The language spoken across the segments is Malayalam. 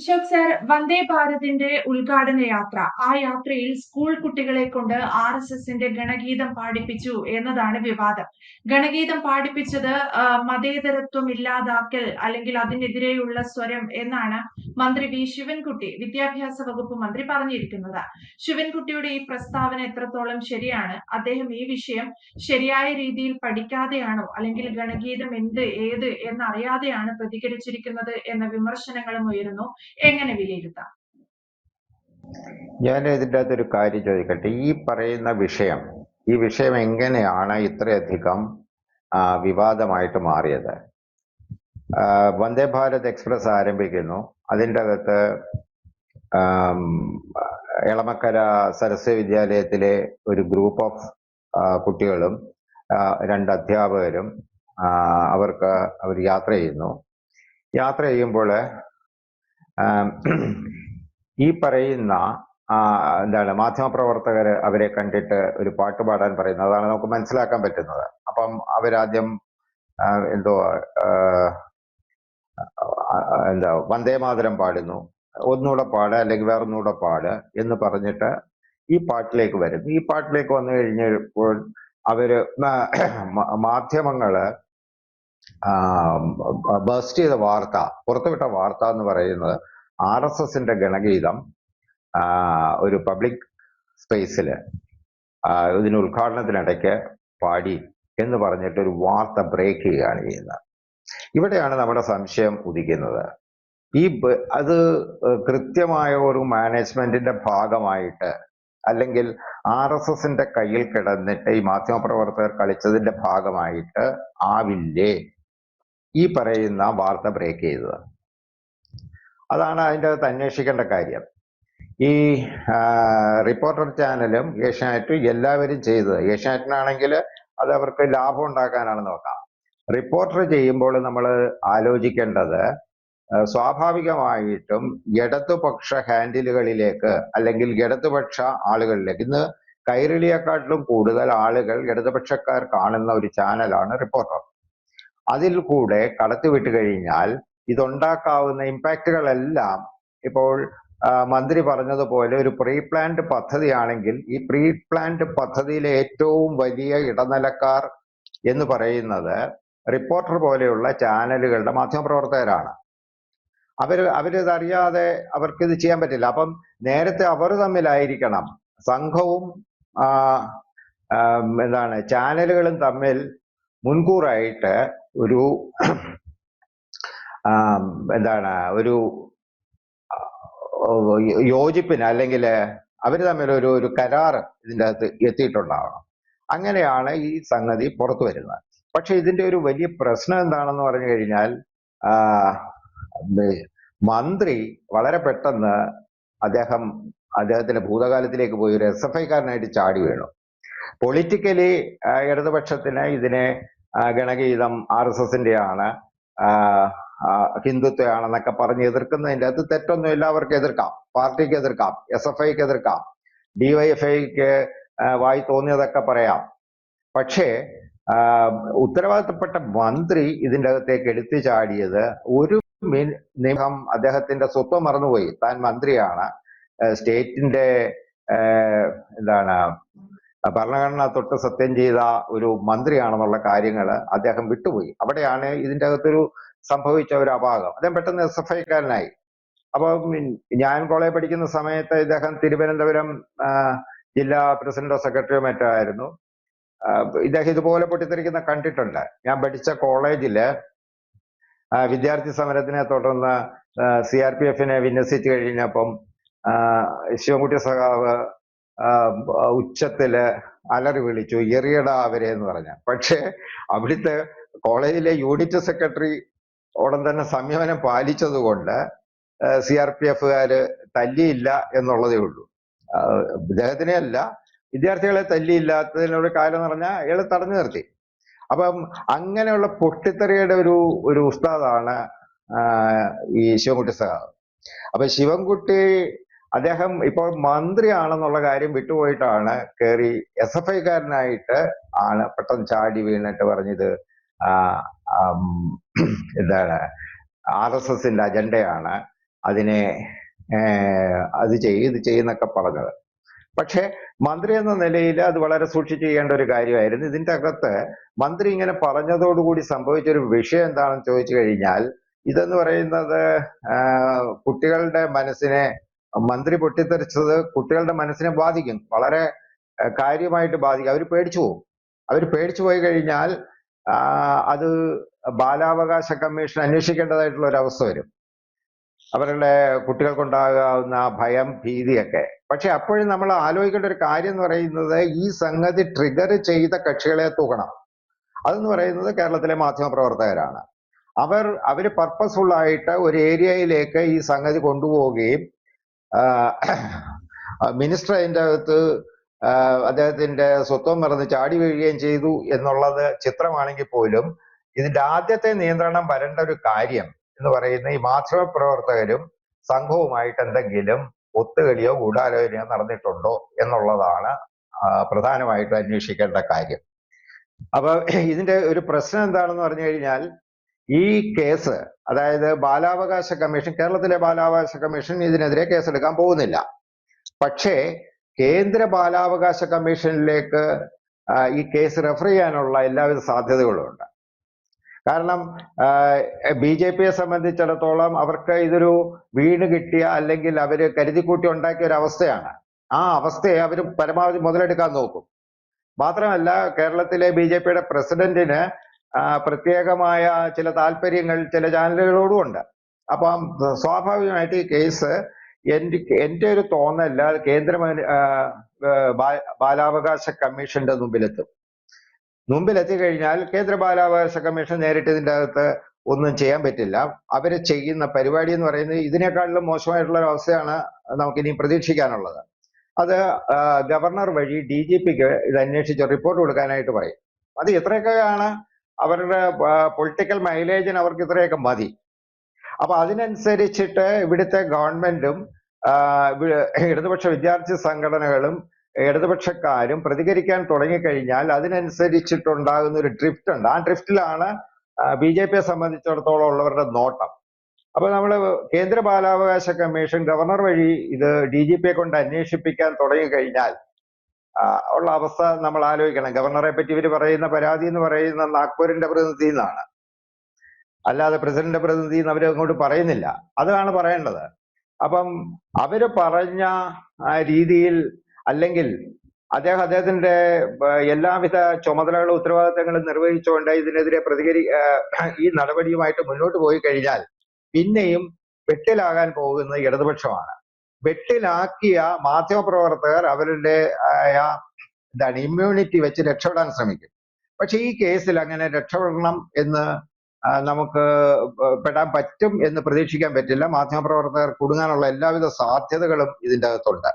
അശോക് സാർ, വന്ദേ ഭാരതിന്റെ ഉദ്ഘാടന യാത്ര, ആ യാത്രയിൽ സ്കൂൾ കുട്ടികളെ കൊണ്ട് RSSന്റെ ഗണഗീതം പാടിപ്പിച്ചു എന്നതാണ് വിവാദം. ഗണഗീതം പാടിപ്പിച്ചത് മതേതരത്വം ഇല്ലാതാക്കൽ അല്ലെങ്കിൽ അതിനെതിരെയുള്ള സ്വരം എന്നാണ് മന്ത്രി ശിവൻകുട്ടി, വിദ്യാഭ്യാസ വകുപ്പ് മന്ത്രി പറഞ്ഞിരിക്കുന്നത്. ശിവൻകുട്ടിയുടെ ഈ പ്രസ്താവന എത്രത്തോളം ശരിയാണ്? അദ്ദേഹം ഈ വിഷയം ശരിയായ രീതിയിൽ പഠിക്കാതെയാണോ അല്ലെങ്കിൽ ഗണഗീതം ഏത് എന്നറിയാതെയാണ് പ്രതികരിച്ചിരിക്കുന്നത് എന്ന വിമർശനങ്ങളും ഉയരുന്നു. എങ്ങനെ വിലയിരുത്താം? ഞാൻ ഇതിൻ്റെ അകത്തൊരു കാര്യം ചോദിക്കട്ടെ. ഈ പറയുന്ന ഈ വിഷയം എങ്ങനെയാണ് ഇത്രയധികം വിവാദമായിട്ട് മാറിയത്? വന്ദേ ഭാരത് എക്സ്പ്രസ് ആരംഭിക്കുന്നു. അതിൻ്റെ അകത്ത് എളമക്കര സരസ്വതി വിദ്യാലയത്തിലെ ഒരു ഗ്രൂപ്പ് ഓഫ് കുട്ടികളും 2 അധ്യാപകരും അവർ യാത്ര ചെയ്യുന്നു. യാത്ര ചെയ്യുമ്പോൾ ഈ പറയുന്ന മാധ്യമപ്രവർത്തകർ അവരെ കണ്ടിട്ട് ഒരു പാട്ട് പാടാൻ പറയുന്നു. അതാണ് നമുക്ക് മനസ്സിലാക്കാൻ പറ്റുന്നത്. അപ്പം അവരാദ്യം വന്ദേമാതരം പാടുന്നു, ഒന്നുകൂടെ പാട് അല്ലെങ്കിൽ വേറൊന്നുകൂടെ പാട് എന്ന് പറഞ്ഞിട്ട് ഈ പാട്ടിലേക്ക് വരുന്നു. ഈ പാട്ടിലേക്ക് വന്നു കഴിഞ്ഞപ്പോൾ മാധ്യമങ്ങള് ബസ്റ്റ് ചെയ്ത വാർത്ത, പുറത്തുവിട്ട വാർത്ത എന്ന് പറയുന്നത് RSSന്റെ ഗണഗീതം ഒരു പബ്ലിക് സ്പേസിൽ ഇതിന് ഉദ്ഘാടനത്തിനിടയ്ക്ക് പാടി എന്ന് പറഞ്ഞിട്ട് ഒരു വാർത്ത ബ്രേക്ക് ചെയ്യുകയാണ് ചെയ്യുന്നത്. ഇവിടെയാണ് നമ്മുടെ സംശയം ഉദിക്കുന്നത്. അത് കൃത്യമായ ഒരു മാനേജ്മെന്റിന്റെ ഭാഗമായിട്ട് അല്ലെങ്കിൽ RSSന്റെ കയ്യിൽ കിടന്നിട്ട് ഈ മാധ്യമപ്രവർത്തകർ കളിച്ചതിന്റെ ഭാഗമായിട്ട് ആവില്ലേ ഈ പറയുന്ന വാർത്ത ബ്രേക്ക് ചെയ്തത്? അതാണ് അതിൻ്റെ അകത്ത് അന്വേഷിക്കേണ്ട കാര്യം. ഈ റിപ്പോർട്ടർ ചാനലും ഏഷ്യാനെറ്റും എല്ലാവരും ചെയ്തത്, ഏഷ്യാനെറ്റിനാണെങ്കിൽ അത് അവർക്ക് ലാഭം ഉണ്ടാക്കാനാണ് നോക്കാം. റിപ്പോർട്ടർ ചെയ്യുമ്പോൾ നമ്മൾ ആലോചിക്കേണ്ടത് സ്വാഭാവികമായിട്ടും ഇടതുപക്ഷ ഹാൻഡിലുകളിലേക്ക് അല്ലെങ്കിൽ ഇടതുപക്ഷ ആളുകളിലേക്ക്, ഇന്ന് കൈരളിയെക്കാട്ടിലും കൂടുതൽ ആളുകൾ ഇടതുപക്ഷക്കാർ കാണുന്ന ഒരു ചാനലാണ് റിപ്പോർട്ടർ. അതിൽ കൂടെ കടത്തിവിട്ട് കഴിഞ്ഞാൽ ഇതുണ്ടാക്കാവുന്ന ഇമ്പാക്റ്റുകളെല്ലാം ഇപ്പോൾ മന്ത്രി പറഞ്ഞതുപോലെ ഒരു പ്രീ പ്ലാൻഡ് പദ്ധതിയാണെങ്കിൽ ഈ പ്രീ പ്ലാൻഡ് പദ്ധതിയിലെ ഏറ്റവും വലിയ ഇടനിലക്കാർ എന്ന് പറയുന്നത് റിപ്പോർട്ടർ പോലെയുള്ള ചാനലുകളുടെ മാധ്യമപ്രവർത്തകരാണ്. അവരിതറിയാതെ അവർക്കിത് ചെയ്യാൻ പറ്റില്ല. അപ്പം നേരത്തെ അവർ തമ്മിലായിരിക്കണം, സംഘവും ചാനലുകളും തമ്മിൽ മുൻകൂറായിട്ട് ഒരു ഒരു യോജിപ്പിന് അല്ലെങ്കിൽ അവർ തമ്മിൽ ഒരു കരാർ ഇതിൻ്റെ അകത്ത് എത്തിയിട്ടുണ്ടാവണം. അങ്ങനെയാണ് ഈ സംഗതി പുറത്തു വരുന്നത്. പക്ഷെ ഇതിന്റെ ഒരു വലിയ പ്രശ്നം എന്താണെന്ന് പറഞ്ഞു കഴിഞ്ഞാൽ മന്ത്രി വളരെ പെട്ടെന്ന് അദ്ദേഹത്തിന്റെ ഭൂതകാലത്തിലേക്ക് പോയി ഒരു SFIക്കാരനായിട്ട് ചാടി വീണു. പൊളിറ്റിക്കലി ഇടതുപക്ഷത്തിന് ഇതിനെ ഗണഗീതം RSSന്റെ ആണ്, ഹിന്ദുത്വമാണെന്നൊക്കെ പറഞ്ഞ് എതിർക്കുന്നതിൻ്റെ അത് തെറ്റൊന്നുമില്ല. അവർക്ക് എതിർക്കാം, പാർട്ടിക്ക് എതിർക്കാം, SFIക്ക് എതിർക്കാം, DYFIക്ക് വായി തോന്നിയതൊക്കെ പറയാം. പക്ഷേ ഉത്തരവാദിത്തപ്പെട്ട മന്ത്രി ഇതിൻ്റെ അകത്തേക്ക് എടുത്തു ചാടിയത് ഒരു നിമിഷം അദ്ദേഹത്തിന്റെ സ്വത്വം മറന്നുപോയി. താൻ മന്ത്രിയാണ്, സ്റ്റേറ്റിന്റെ ഭരണഘടന തൊട്ട് സത്യം ചെയ്ത ഒരു മന്ത്രിയാണെന്നുള്ള കാര്യങ്ങൾ അദ്ദേഹം വിട്ടുപോയി. അവിടെയാണ് ഇതിൻ്റെ അകത്തൊരു സംഭവിച്ച ഒരു അപാകം. അദ്ദേഹം പെട്ടെന്ന് SFIക്കാരനായി. അപ്പൊ ഞാൻ കോളേജ് പഠിക്കുന്ന സമയത്ത് ഇദ്ദേഹം തിരുവനന്തപുരം ജില്ലാ പ്രസിഡന്റോ സെക്രട്ടറിയോ മറ്റോ ആയിരുന്നു. ഇദ്ദേഹം ഇതുപോലെ പൊട്ടിത്തെറിക്കുന്ന കണ്ടിട്ടുണ്ട്. ഞാൻ പഠിച്ച കോളേജില് വിദ്യാർത്ഥി സമരത്തിനെ തുടർന്ന് CRPFനെ വിന്യസിച്ചു കഴിഞ്ഞപ്പം ശിവൻകുട്ടി സഖാവ് ഉച്ചത്തില് അലറി വിളിച്ചു, എറിയടാ അവരെ എന്ന് പറഞ്ഞ. പക്ഷേ അവിടുത്തെ കോളേജിലെ യൂണിറ്റ് സെക്രട്ടറി ഉടൻ തന്നെ സംയമനം പാലിച്ചത് കൊണ്ട് CRPFകാര് തല്ലിയില്ല എന്നുള്ളതേ ഉള്ളൂ. ഇദ്ദേഹത്തിനെ അല്ല, വിദ്യാർത്ഥികളെ തല്ലിയില്ലാത്തതിനൊരു കാര്യം എന്ന് പറഞ്ഞാൽ അയാൾ തടഞ്ഞു നിർത്തി. അപ്പം അങ്ങനെയുള്ള പൊട്ടിത്തെറിയുടെ ഒരു ഉസ്താദാണ് ഈ ശിവൻകുട്ടി സഖാവ്. അപ്പൊ ശിവൻകുട്ടി അദ്ദേഹം ഇപ്പോൾ മന്ത്രിയാണെന്നുള്ള കാര്യം വിട്ടുപോയിട്ടാണ് കയറി SFIക്കാരനായിട്ട് ആണ് പെട്ടെന്ന് ചാടി വീണിട്ട് പറഞ്ഞത് RSSന്റെ അജണ്ടയാണ്, അതിനെ അത് ഇത് ചെയ്യുന്നൊക്കെ പറഞ്ഞത്. പക്ഷെ മന്ത്രി എന്ന നിലയിൽ അത് വളരെ സൂക്ഷിച്ച് ചെയ്യേണ്ട ഒരു കാര്യമായിരുന്നു. ഇതിന്റെ അകത്ത് മന്ത്രി ഇങ്ങനെ പറഞ്ഞതോടുകൂടി സംഭവിച്ച ഒരു വിഷയം എന്താണെന്ന് ചോദിച്ചു കഴിഞ്ഞാൽ, ഇതെന്ന് പറയുന്നത് കുട്ടികളുടെ മനസ്സിനെ, മന്ത്രി പൊട്ടിത്തെറിച്ചത് കുട്ടികളുടെ മനസ്സിനെ ബാധിക്കും, വളരെ കാര്യമായിട്ട് ബാധിക്കും. അവർ പേടിച്ചു പോകും. അവർ പേടിച്ചു പോയി കഴിഞ്ഞാൽ അത് ബാലാവകാശ കമ്മീഷൻ അന്വേഷിക്കേണ്ടതായിട്ടുള്ള ഒരു അവസ്ഥ വരും, അവരുടെ കുട്ടികൾക്കുണ്ടാകാവുന്ന ഭയം, ഭീതിയൊക്കെ. പക്ഷെ അപ്പോഴും നമ്മൾ ആലോചിക്കേണ്ട ഒരു കാര്യം എന്ന് പറയുന്നത്, ഈ സംഗതി ട്രിഗർ ചെയ്ത കക്ഷികളെ തൂക്കണം. അതെന്ന് പറയുന്നത് കേരളത്തിലെ മാധ്യമപ്രവർത്തകരാണ്. അവര് പർപ്പസ്ഫുൾ ആയിട്ട് ഒരു ഏരിയയിലേക്ക് ഈ സംഗതി കൊണ്ടുപോവുകയും മിനിസ്റ്റർ അതിൻ്റെ അകത്ത് അദ്ദേഹത്തിന്റെ സ്വത്വം മറന്ന് ചാടി വീഴുകയും ചെയ്തു എന്നുള്ളത് ചിത്രമാണെങ്കിൽ പോലും, ഇതിന്റെ ആദ്യത്തെ നിയന്ത്രണം വരേണ്ട ഒരു കാര്യം എന്ന് പറയുന്ന ഈ മാധ്യമപ്രവർത്തകരും സംഘവുമായിട്ട് എന്തെങ്കിലും ഒത്തുകളിയോ ഗൂഢാലോചനയോ നടന്നിട്ടുണ്ടോ എന്നുള്ളതാണ് പ്രധാനമായിട്ടും അന്വേഷിക്കേണ്ട കാര്യം. അപ്പൊ ഇതിന്റെ ഒരു പ്രശ്നം എന്താണെന്ന് പറഞ്ഞു കഴിഞ്ഞാൽ, ഈ കേസ്, അതായത് ബാലാവകാശ കമ്മീഷൻ, കേരളത്തിലെ ബാലാവകാശ കമ്മീഷൻ ഇതിനെതിരെ കേസെടുക്കാൻ പോകുന്നില്ല. പക്ഷേ കേന്ദ്ര ബാലാവകാശ കമ്മീഷനിലേക്ക് ഈ കേസ് റെഫർ ചെയ്യാനുള്ള എല്ലാവിധ സാധ്യതകളും ഉണ്ട്. കാരണം BJP-യെ സംബന്ധിച്ചിടത്തോളം അവർക്ക് ഇതൊരു വീണ് കിട്ടിയ, അല്ലെങ്കിൽ അവര് കരുതിക്കൂട്ടി ഉണ്ടാക്കിയ ഒരു അവസ്ഥയാണ്. ആ അവസ്ഥയെ അവർ പരമാവധി മുതലെടുക്കാൻ നോക്കും. മാത്രമല്ല, കേരളത്തിലെ BJP-യുടെ പ്രസിഡന്റിന് പ്രത്യേകമായ ചില താല്പര്യങ്ങൾ ചില ചാനലുകളോടും ഉണ്ട്. അപ്പം സ്വാഭാവികമായിട്ട് ഈ കേസ് എന്റെ ഒരു തോന്നല്ല, കേന്ദ്ര ബാലാവകാശ കമ്മീഷന്റെ മുമ്പിലെത്തി കഴിഞ്ഞാൽ കേന്ദ്ര ബാലാവകാശ കമ്മീഷൻ നേരിട്ട് ഇതിന്റെ അകത്ത് ഒന്നും ചെയ്യാൻ പറ്റില്ല. അവര് ചെയ്യുന്ന പരിപാടി എന്ന് പറയുന്നത് ഇതിനേക്കാളിലും മോശമായിട്ടുള്ള ഒരു അവസ്ഥയാണ് നമുക്കിനി പ്രതീക്ഷിക്കാനുള്ളത്. അത് ഗവർണർ വഴി DGP-ക്ക് ഇത് അന്വേഷിച്ച് റിപ്പോർട്ട് കൊടുക്കാനായിട്ട് പറയും. അത് ഇത്രയൊക്കെയാണ് അവരുടെ പൊളിറ്റിക്കൽ മൈലേജിന്, അവർക്ക് ഇത്രയൊക്കെ മതി. അപ്പൊ അതിനനുസരിച്ചിട്ട് ഇവിടുത്തെ ഗവൺമെന്റും ഇടതുപക്ഷ വിദ്യാർത്ഥി സംഘടനകളും ഇടതുപക്ഷക്കാരും പ്രതികരിക്കാൻ തുടങ്ങിക്കഴിഞ്ഞാൽ അതിനനുസരിച്ചിട്ടുണ്ടാകുന്ന ഒരു ഡ്രിഫ്റ്റ് ഉണ്ട്. ആ ഡ്രിഫ്റ്റിലാണ് BJP-യെ സംബന്ധിച്ചിടത്തോളം ഉള്ളവരുടെ നോട്ടം. അപ്പൊ നമ്മൾ കേന്ദ്ര ബാലാവകാശ കമ്മീഷൻ ഗവർണർ വഴി ഇത് DGP-യെ കൊണ്ട് അന്വേഷിപ്പിക്കാൻ തുടങ്ങിക്കഴിഞ്ഞാൽ ഉള്ള അവസ്ഥ നമ്മൾ ആലോചിക്കണം. ഗവർണറെ പറ്റി ഇവർ പറയുന്ന പരാതി എന്ന് പറയുന്ന നാഗ്പൂരിന്റെ പ്രതിനിധി എന്നാണ്, അല്ലാതെ പ്രസിഡന്റിന്റെ പ്രതിനിധി എന്ന് അവർ അങ്ങോട്ട് പറയുന്നില്ല. അതാണ് പറയേണ്ടത്. അപ്പം അവര് പറഞ്ഞ രീതിയിൽ, അല്ലെങ്കിൽ അദ്ദേഹത്തിന്റെ എല്ലാവിധ ചുമതലകളും ഉത്തരവാദിത്തങ്ങളും നിർവഹിച്ചുകൊണ്ട് ഇതിനെതിരെ ഈ നടപടിയുമായിട്ട് മുന്നോട്ട് പോയി കഴിഞ്ഞാൽ പിന്നെയും വെട്ടിലാകാൻ പോകുന്നത് ഇടതുപക്ഷമാണ്. വെട്ടിലാക്കിയ മാധ്യമപ്രവർത്തകർ അവരുടെ ഇമ്മ്യൂണിറ്റി വെച്ച് രക്ഷപ്പെടാൻ ശ്രമിക്കും. പക്ഷെ ഈ കേസിൽ അങ്ങനെ രക്ഷപ്പെടണം എന്ന് നമുക്ക് പെടാൻ പറ്റും എന്ന് പ്രതീക്ഷിക്കാൻ പറ്റില്ല. മാധ്യമപ്രവർത്തകർ കുടുങ്ങാനുള്ള എല്ലാവിധ സാധ്യതകളും ഇതിൻ്റെ അകത്തുണ്ട്.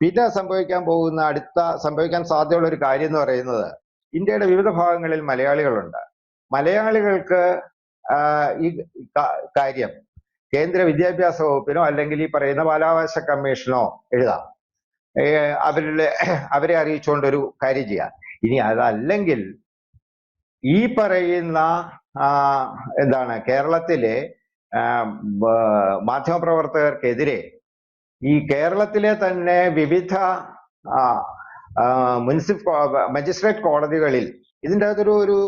പിന്നെ സംഭവിക്കാൻ സാധ്യതയുള്ള ഒരു കാര്യം എന്ന് പറയുന്നത്, ഇന്ത്യയുടെ വിവിധ ഭാഗങ്ങളിൽ മലയാളികളുണ്ട്. മലയാളികൾക്ക് ഈ കാര്യം കേന്ദ്ര വിദ്യാഭ്യാസ വകുപ്പിനോ അല്ലെങ്കിൽ ഈ പറയുന്ന ബാലാവകാശ കമ്മീഷനോ എഴുതാം, അവരെ അറിയിച്ചുകൊണ്ട് ഒരു കാര്യം ചെയ്യാം. ഇനി അതല്ലെങ്കിൽ ഈ പറയുന്ന കേരളത്തിലെ മാധ്യമപ്രവർത്തകർക്കെതിരെ ഈ കേരളത്തിലെ തന്നെ വിവിധ മജിസ്ട്രേറ്റ് കോടതികളിൽ ഇതിൻ്റെ അകത്തൊരു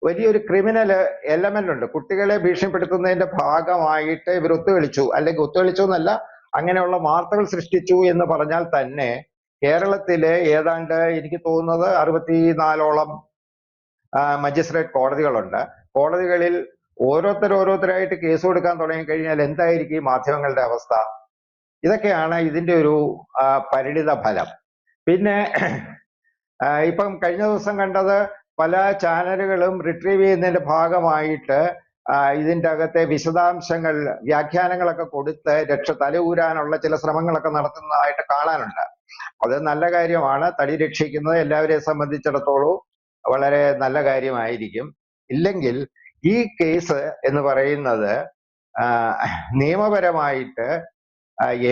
വലിയൊരു ക്രിമിനൽ എലമെന്റ് ഉണ്ട്. കുട്ടികളെ ഭീഷണിപ്പെടുത്തുന്നതിന്റെ ഭാഗമായിട്ട് ഇവർ ഒത്തുകളിച്ചു, അല്ലെങ്കിൽ ഒത്തുകളിച്ചു എന്നല്ല, അങ്ങനെയുള്ള വാർത്തകൾ സൃഷ്ടിച്ചു എന്ന് പറഞ്ഞാൽ തന്നെ കേരളത്തിലെ ഏതാണ്ട് എനിക്ക് തോന്നുന്നത് 64ഓളം മജിസ്ട്രേറ്റ് കോടതികളുണ്ട്. കോടതികളിൽ ഓരോരുത്തരായിട്ട് കേസ് കൊടുക്കാൻ തുടങ്ങിക്കഴിഞ്ഞാൽ എന്തായിരിക്കും ഈ മാധ്യമങ്ങളുടെ അവസ്ഥ? ഇതൊക്കെയാണ് ഇതിന്റെ ഒരു പരിണിത ഫലം. പിന്നെ ഇപ്പം കഴിഞ്ഞ ദിവസം കണ്ടത്, പല ചാനലുകളും റിട്രീവ് ചെയ്യുന്നതിന്റെ ഭാഗമായിട്ട് ഇതിന്റെ അകത്തെ വിശദാംശങ്ങൾ, വ്യാഖ്യാനങ്ങളൊക്കെ കൊടുത്ത് തലയൂരാനുള്ള ചില ശ്രമങ്ങളൊക്കെ നടത്തുന്നതായിട്ട് കാണാനുണ്ട്. അത് നല്ല കാര്യമാണ്. തടി രക്ഷിക്കുന്നത് എല്ലാവരെയും സംബന്ധിച്ചിടത്തോളം വളരെ നല്ല കാര്യമായിരിക്കും. ഇല്ലെങ്കിൽ ഈ കേസ് എന്ന് പറയുന്നത് നിയമപരമായിട്ട്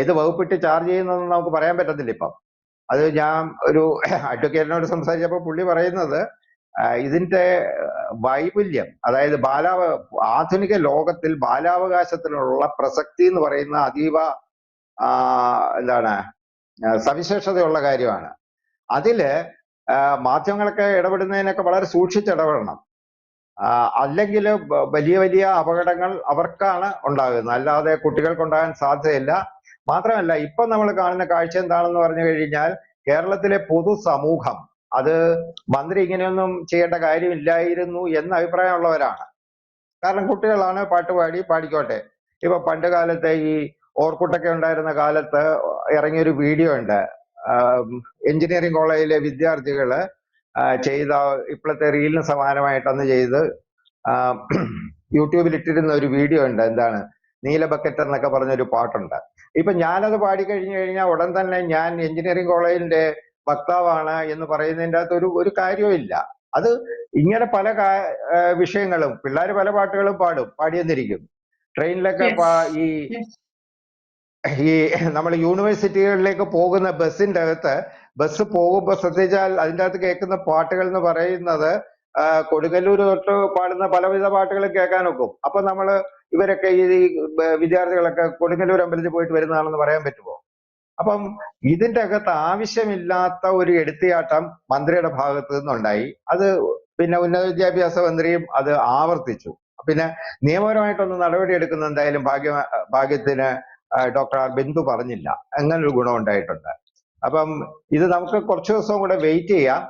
ഏത് വകുപ്പിട്ട് ചാർജ് ചെയ്യുന്നതെന്ന് നമുക്ക് പറയാൻ പറ്റത്തില്ല ഇപ്പം. അത് ഞാൻ ഒരു അഡ്വക്കേറ്റിനോട് സംസാരിച്ചപ്പോൾ പുള്ളി പറയുന്നത്, ഇതിന്റെ വൈപുല്യം, അതായത് ആധുനിക ലോകത്തിൽ ബാലാവകാശത്തിനുള്ള പ്രസക്തി എന്ന് പറയുന്ന അതീവ എന്താണ് സവിശേഷതയുള്ള കാര്യമാണ്. അതില് മാധ്യമങ്ങളൊക്കെ ഇടപെടുന്നതിനൊക്കെ വളരെ സൂക്ഷിച്ചിടപെടണം. അല്ലെങ്കിൽ വലിയ വലിയ അപകടങ്ങൾ അവർക്കാണ് ഉണ്ടാകുന്നത്, അല്ലാതെ കുട്ടികൾക്കുണ്ടാകാൻ സാധ്യതയില്ല. മാത്രമല്ല, ഇപ്പൊ നമ്മൾ കാണുന്ന കാഴ്ച എന്താണെന്ന് പറഞ്ഞു കഴിഞ്ഞാൽ, കേരളത്തിലെ പൊതുസമൂഹം അത് മന്ത്രി ഇങ്ങനെയൊന്നും ചെയ്യേണ്ട കാര്യമില്ലായിരുന്നു എന്ന അഭിപ്രായമുള്ളവരാണ്. കാരണം കുട്ടികളാണ്, പാടിക്കോട്ടെ. ഇപ്പൊ പണ്ട് കാലത്തെ ഈ ഓർക്കുട്ടൊക്കെ ഉണ്ടായിരുന്ന കാലത്ത് ഇറങ്ങിയൊരു വീഡിയോ ഉണ്ട്. എഞ്ചിനീയറിംഗ് കോളേജിലെ വിദ്യാർത്ഥികള് ചെയ്ത ഇപ്പോഴത്തെ റീലിന് സമാനമായിട്ട് അന്ന് ചെയ്ത് യൂട്യൂബിൽ ഇട്ടിരുന്ന ഒരു വീഡിയോ ഉണ്ട്. എന്താണ്, നീല ബക്കറ്റ് എന്നൊക്കെ പറഞ്ഞൊരു പാട്ടുണ്ട്. ഇപ്പൊ ഞാനത് പാടിക്കഴിഞ്ഞു കഴിഞ്ഞാൽ ഉടൻ തന്നെ ഞാൻ എഞ്ചിനീയറിംഗ് കോളേജിന്റെ വക്താവാണ് എന്ന് പറയുന്നതിൻ്റെ അകത്ത് ഒരു കാര്യവും ഇല്ല. അത് ഇങ്ങനെ പല വിഷയങ്ങളും പിള്ളേർ പല പാട്ടുകളും പാടിയെന്നിരിക്കും. ട്രെയിനിലൊക്കെ ഈ നമ്മൾ യൂണിവേഴ്സിറ്റികളിലേക്ക് പോകുന്ന ബസ്സിന്റെ അകത്ത്, ബസ് പോകുമ്പോൾ ശ്രദ്ധിച്ചാൽ അതിൻ്റെ അകത്ത് കേൾക്കുന്ന പാട്ടുകൾ എന്ന് പറയുന്നത് കൊടുങ്ങല്ലൂർ തൊട്ട് പാടുന്ന പലവിധ പാട്ടുകളും കേൾക്കാൻ ഒക്കും. അപ്പൊ നമ്മള് ഇവരൊക്കെ ഈ വിദ്യാർത്ഥികളൊക്കെ കൊടുങ്ങല്ലൂർ അമ്പലത്തിൽ പോയിട്ട് വരുന്നതാണെന്ന് പറയാൻ പറ്റുമോ? അപ്പം ഇതിന്റെ അകത്ത് ആവശ്യമില്ലാത്ത ഒരു എടുത്തിയാട്ടം മന്ത്രിയുടെ ഭാഗത്തു നിന്നുണ്ടായി. അത് പിന്നെ ഉന്നത വിദ്യാഭ്യാസ മന്ത്രിയും അത് ആവർത്തിച്ചു. പിന്നെ നിയമപരമായിട്ടൊന്ന് നടപടി എടുക്കുന്ന എന്തായാലും ഭാഗ്യത്തിന് ഡോക്ടർ ആർ ബിന്ദു പറഞ്ഞില്ല. അങ്ങനൊരു ഗുണം ഉണ്ടായിട്ടുണ്ട്. അപ്പം ഇത് നമുക്ക് കുറച്ചു ദിവസം കൂടെ വെയിറ്റ് ചെയ്യാം.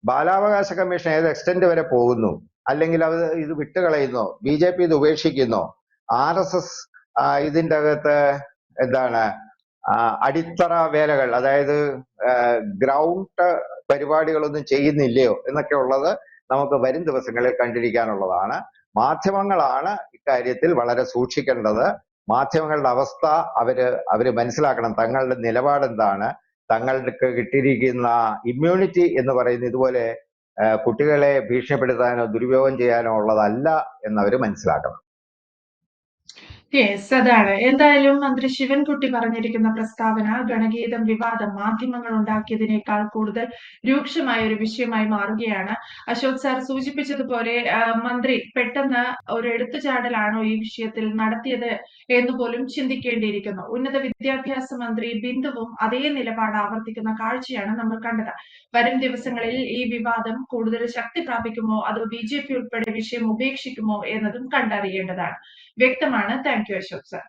ബാലാവകാശ കമ്മീഷൻ ഏത് എക്സ്റ്റെന്റ് വരെ പോകുന്നു, അല്ലെങ്കിൽ അത് ഇത് വിട്ടുകളയുന്നോ, BJP ഇത് ഉപേക്ഷിക്കുന്നോ, RSS ഇതിൻ്റെ അകത്ത് എന്താണ് അടിത്തറ വേലകൾ, അതായത് ഗ്രൗണ്ട് പരിപാടികളൊന്നും ചെയ്യുന്നില്ലയോ എന്നൊക്കെ ഉള്ളത് നമുക്ക് വരും ദിവസങ്ങളിൽ കണ്ടിരിക്കാനുള്ളതാണ്. മാധ്യമങ്ങളാണ് ഇക്കാര്യത്തിൽ വളരെ സൂക്ഷിക്കേണ്ടത്. മാധ്യമങ്ങളുടെ അവസ്ഥ അവര് മനസ്സിലാക്കണം. തങ്ങളുടെ നിലപാട് എന്താണ്, തങ്ങൾക്ക് കിട്ടിയിരിക്കുന്ന ഇമ്മ്യൂണിറ്റി എന്ന് പറയുന്ന ഇതുപോലെ കുട്ടികളെ ഭീഷണിപ്പെടുത്താനോ ദുരുപയോഗം ചെയ്യാനോ ഉള്ളതല്ല എന്നവര് മനസ്സിലാക്കണം. യെസ്, അതാണ്. എന്തായാലും മന്ത്രി ശിവൻകുട്ടി പറഞ്ഞിരിക്കുന്ന പ്രസ്താവന ഗണഗീതം വിവാദം മാധ്യമങ്ങൾ ഉണ്ടാക്കിയതിനേക്കാൾ കൂടുതൽ രൂക്ഷമായ ഒരു വിഷയമായി മാറുകയാണ്. അശോക് സാർ സൂചിപ്പിച്ചതുപോലെ മന്ത്രി പെട്ടെന്ന് ഒരു എടുത്തുചാടലാണോ ഈ വിഷയത്തിൽ നടത്തിയത് എന്ന് പോലും ചിന്തിക്കേണ്ടിയിരിക്കുന്നു. ഉന്നത വിദ്യാഭ്യാസ മന്ത്രി ബിന്ദുവും അതേ നിലപാട് ആവർത്തിക്കുന്ന കാഴ്ചയാണ് നമ്മൾ കണ്ടത്. വരും ദിവസങ്ങളിൽ ഈ വിവാദം കൂടുതൽ ശക്തി പ്രാപിക്കുമോ അതോ BJP ഉൾപ്പെടെ വിഷയം ഉപേക്ഷിക്കുമോ എന്നതും കണ്ടറിയേണ്ടതാണ്. വ്യക്തമാണ്. Thank you, Ashok sir.